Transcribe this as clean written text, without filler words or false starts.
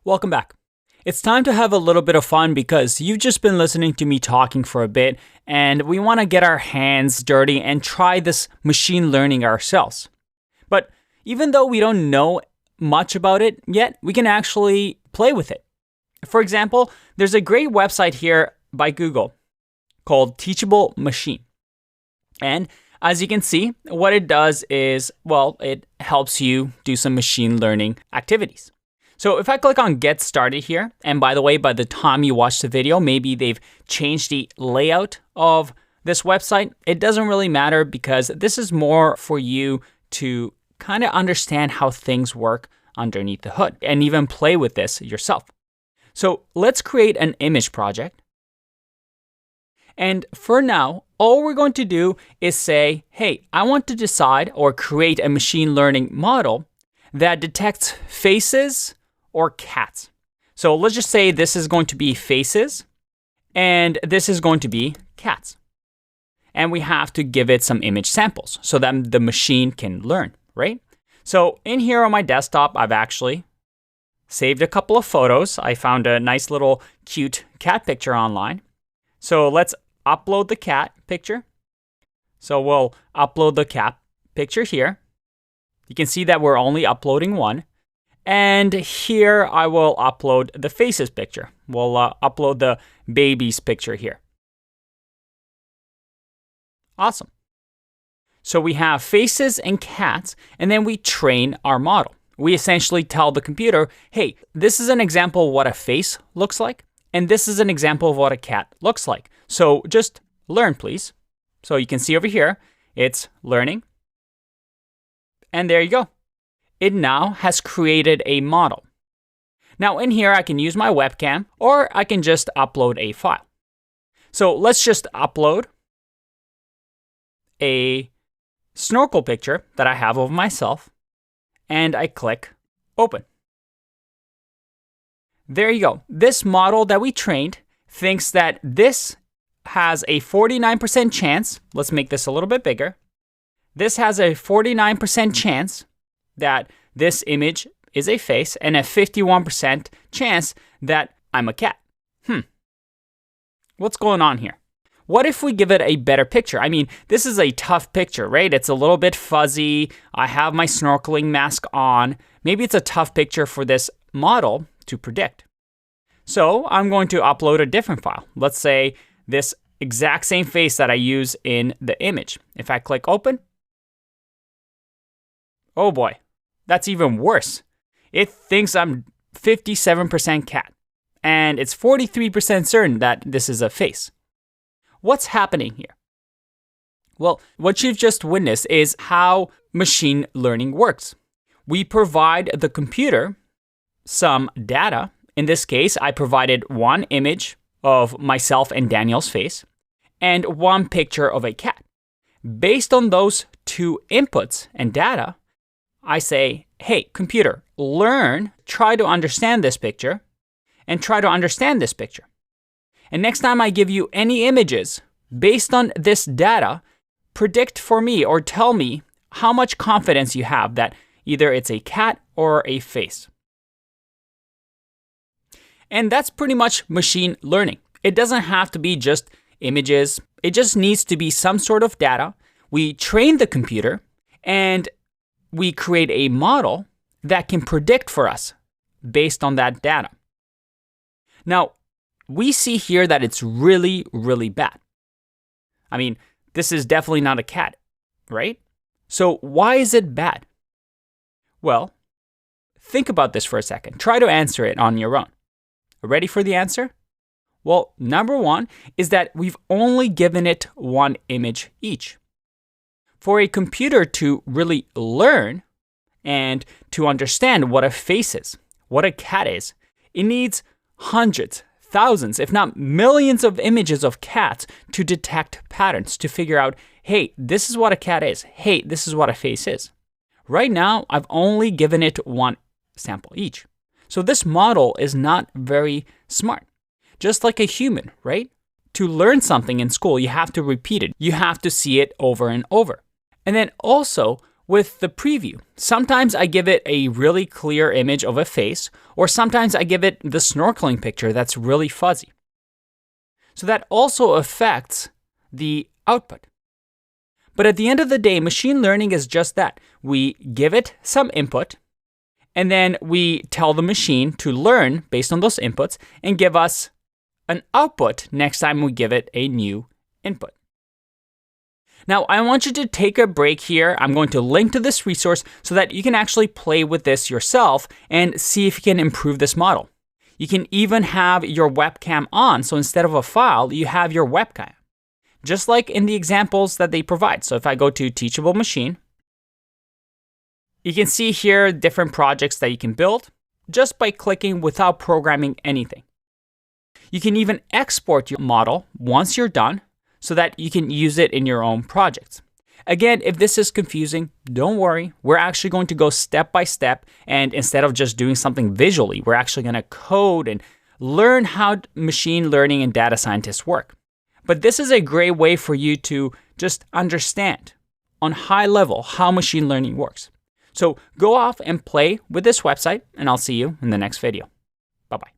Welcome back. It's time to have a little bit of fun because you've just been listening to me talking for a bit and we want to get our hands dirty and try this machine learning ourselves. But even though we don't know much about it yet, we can actually play with it. For example, there's a great website here by Google called Teachable Machine. And as you can see, what it does is, it helps you do some machine learning activities. So if I click on Get Started here, and by the way, by the time you watch the video, maybe they've changed the layout of this website. It doesn't really matter because this is more for you to kind of understand how things work underneath the hood and even play with this yourself. So let's create an image project. And for now, all we're going to do is say, hey, I want to decide or create a machine learning model that detects faces or cats. So let's just say this is going to be faces and this is going to be cats. And we have to give it some image samples so that the machine can learn, right? So in here on my desktop, I've actually saved a couple of photos. I found a nice little cute cat picture online. So let's upload the cat picture. So we'll upload the cat picture here. You can see that we're only uploading one. And here I will upload the faces picture. We'll upload the baby's picture here. Awesome. So we have faces and cats, and then we train our model. We essentially tell the computer, hey, this is an example of what a face looks like, and this is an example of what a cat looks like. So just learn, please. So you can see over here, it's learning. And there you go. It now has created a model. Now in here, I can use my webcam or I can just upload a file. So let's just upload a snorkel picture that I have of myself and I click open. There you go. This model that we trained thinks that this has a 49% chance. Let's make this a little bit bigger. This has a 49% chance that this image is a face and a 51% chance that I'm a cat. What's going on here? What if we give it a better picture? I mean, this is a tough picture, right? It's a little bit fuzzy. I have my snorkeling mask on. Maybe it's a tough picture for this model to predict. So I'm going to upload a different file. Let's say this exact same face that I use in the image. If I click open, oh boy, that's even worse. It thinks I'm 57% cat, and it's 43% certain that this is a face. What's happening here? Well, what you've just witnessed is how machine learning works. We provide the computer some data. In this case, I provided one image of myself and Daniel's face and one picture of a cat. Based on those two inputs and data, I say, hey, computer, learn, try to understand this picture, and try to understand this picture. And next time I give you any images based on this data, predict for me or tell me how much confidence you have that either it's a cat or a face. And that's pretty much machine learning. It doesn't have to be just images. It just needs to be some sort of data. We train the computer and we create a model that can predict for us based on that data. Now, we see here that it's really, really bad. I mean, this is definitely not a cat, right? So why is it bad? Well, think about this for a second. Try to answer it on your own. Ready for the answer? Well, number one is that we've only given it one image each. For a computer to really learn and to understand what a face is, what a cat is, it needs hundreds, thousands, if not millions of images of cats to detect patterns, to figure out, hey, this is what a cat is. Hey, this is what a face is. Right now, I've only given it one sample each. So this model is not very smart. Just like a human, right? To learn something in school, you have to repeat it. You have to see it over and over. And then also, with the preview. Sometimes I give it a really clear image of a face, or sometimes I give it the snorkeling picture that's really fuzzy. So that also affects the output. But at the end of the day, machine learning is just that. We give it some input, and then we tell the machine to learn based on those inputs and give us an output next time we give it a new input. Now, I want you to take a break here. I'm going to link to this resource so that you can actually play with this yourself and see if you can improve this model. You can even have your webcam on, so instead of a file, you have your webcam, just like in the examples that they provide. So if I go to Teachable Machine, you can see here different projects that you can build just by clicking without programming anything. You can even export your model once you're done so that you can use it in your own projects. Again, if this is confusing, don't worry. We're actually going to go step by step, and instead of just doing something visually, we're actually going to code and learn how machine learning and data scientists work. But this is a great way for you to just understand on high level how machine learning works. So go off and play with this website, and I'll see you in the next video. Bye-bye.